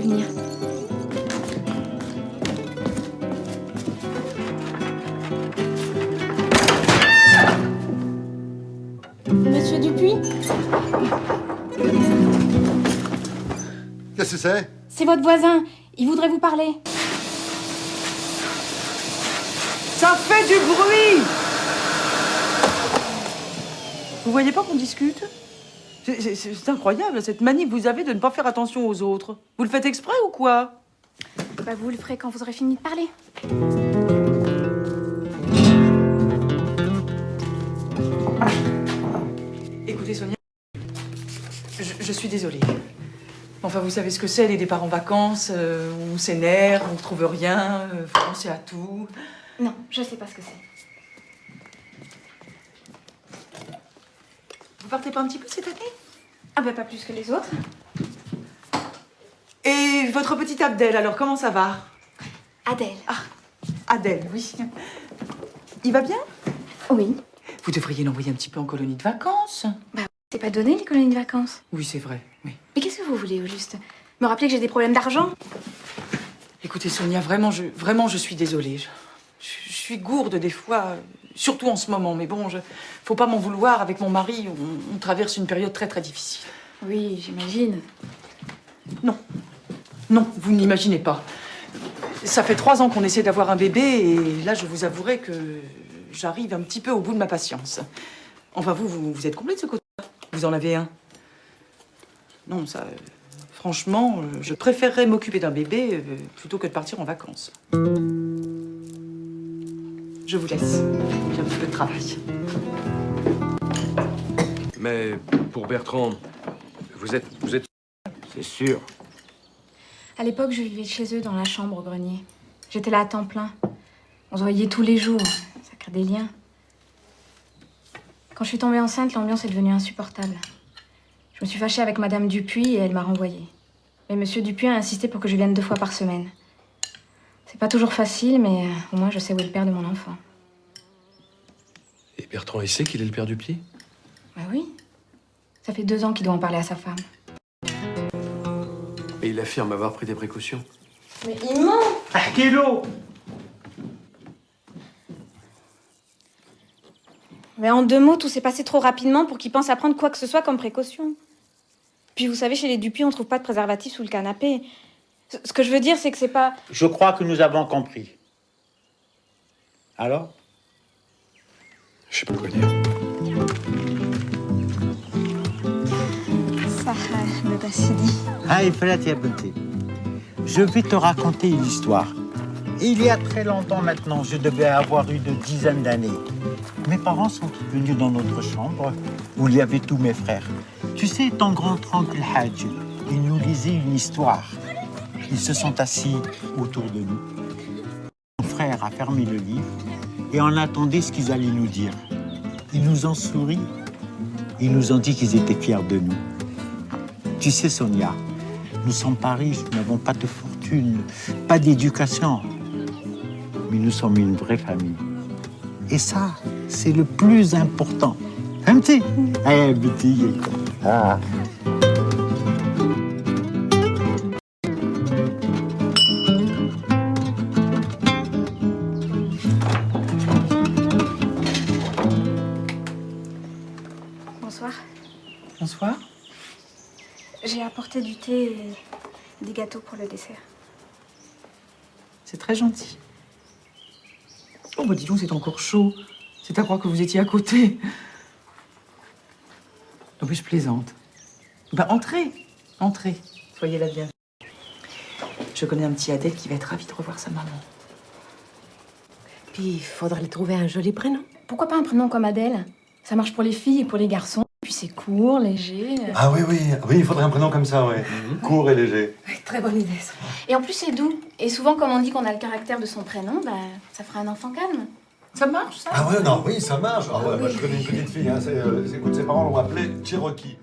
venir. Monsieur Dupuis? Qu'est-ce que c'est? C'est votre voisin. Il voudrait vous parler. Ça fait du bruit! Vous voyez pas qu'on discute? C'est incroyable, cette manie que vous avez de ne pas faire attention aux autres. Vous le faites exprès ou quoi? Bah, vous le ferez quand vous aurez fini de parler. Écoutez, Sonia, je suis désolée. Enfin, vous savez ce que c'est, les départs en vacances, on s'énerve, on ne trouve rien, faut penser à tout. Non, je sais pas ce que c'est. Vous partez pas un petit peu cette année? Ah bah pas plus que les autres. Et votre petite Abdel, alors, comment ça va? Adèle. Ah, Adèle, oui. Il va bien? Oui. Vous devriez l'envoyer un petit peu en colonie de vacances. Bah, c'est pas donné les colonies de vacances. Oui, c'est vrai, oui. Mais qu'est-ce que vous voulez au juste? Me rappeler que j'ai des problèmes d'argent? Écoutez, Sonia, vraiment, je suis désolée. Je suis gourde des fois, surtout en ce moment. Mais bon, faut pas m'en vouloir. Avec mon mari, on traverse une période très, très difficile. Oui, j'imagine. Non. Non, vous n'imaginez pas. Ça fait 3 ans qu'on essaie d'avoir un bébé et là, je vous avouerai que j'arrive un petit peu au bout de ma patience. Enfin, vous êtes comblé de ce côté-là. Vous en avez un. Non, ça... franchement, je préférerais m'occuper d'un bébé plutôt que de partir en vacances. Je vous laisse. J'ai un petit peu de travail. Mais pour Bertrand, vous êtes... C'est sûr. À l'époque, je vivais chez eux dans la chambre au grenier. J'étais là à temps plein. On se voyait tous les jours. Ça crée des liens. Quand je suis tombée enceinte, l'ambiance est devenue insupportable. Je me suis fâchée avec Madame Dupuis et elle m'a renvoyée. Mais Monsieur Dupuis a insisté pour que je vienne 2 fois par semaine. C'est pas toujours facile, mais au moins je sais où est le père de mon enfant. Et Bertrand, il sait qu'il est le père du pied? Bah oui. Ça fait 2 ans qu'il doit en parler à sa femme. Et il affirme avoir pris des précautions. Mais il ment! Kilo. Mais en 2 mots, tout s'est passé trop rapidement pour qu'il pense à prendre quoi que ce soit comme précaution. Puis vous savez, chez les Dupuis, on trouve pas de préservatif sous le canapé. Ce que je veux dire, c'est que c'est pas... Je crois que nous avons compris. Alors? Je sais pas quoi dire. Ah, Ifrat ya Binti. Je vais te raconter une histoire. Il y a très longtemps maintenant, je devais avoir une dizaine d'années. Mes parents sont venus dans notre chambre où il y avait tous mes frères. Tu sais, ton grand-oncle Hadj, il nous lisait une histoire. Ils se sont assis autour de nous. Mon frère a fermé le livre et on attendait ce qu'ils allaient nous dire. Ils nous ont souri. Ils nous ont dit qu'ils étaient fiers de nous. Tu sais, Sonia, nous sommes pas riches, nous n'avons pas de fortune, pas d'éducation. Mais nous sommes une vraie famille. Et ça, c'est le plus important. Fahmti? Eh, petit. Ah. Bonsoir. Bonsoir. J'ai apporté du thé et des gâteaux pour le dessert. C'est très gentil. Oh, bah dis donc, c'est encore chaud. C'est à croire que vous étiez à côté. En plus, je plaisante. Bah, entrez. Entrez. Soyez la bienvenue. Je connais un petit Adèle qui va être ravi de revoir sa maman. Puis, il faudrait lui trouver un joli prénom. Pourquoi pas un prénom comme Adèle? Ça marche pour les filles et pour les garçons. Puis c'est court, léger. Ah oui, il faudrait un prénom comme ça, ouais. Court et léger. Très bonne idée, ça. Et en plus, c'est doux. Et souvent, comme on dit qu'on a le caractère de son prénom, bah, ça fera un enfant calme. Ça marche, ça? Ah ouais, non, oui, ça marche. Ah ouais, moi je connais une petite fille, hein, écoute, ses parents l'ont appelée Cherokee.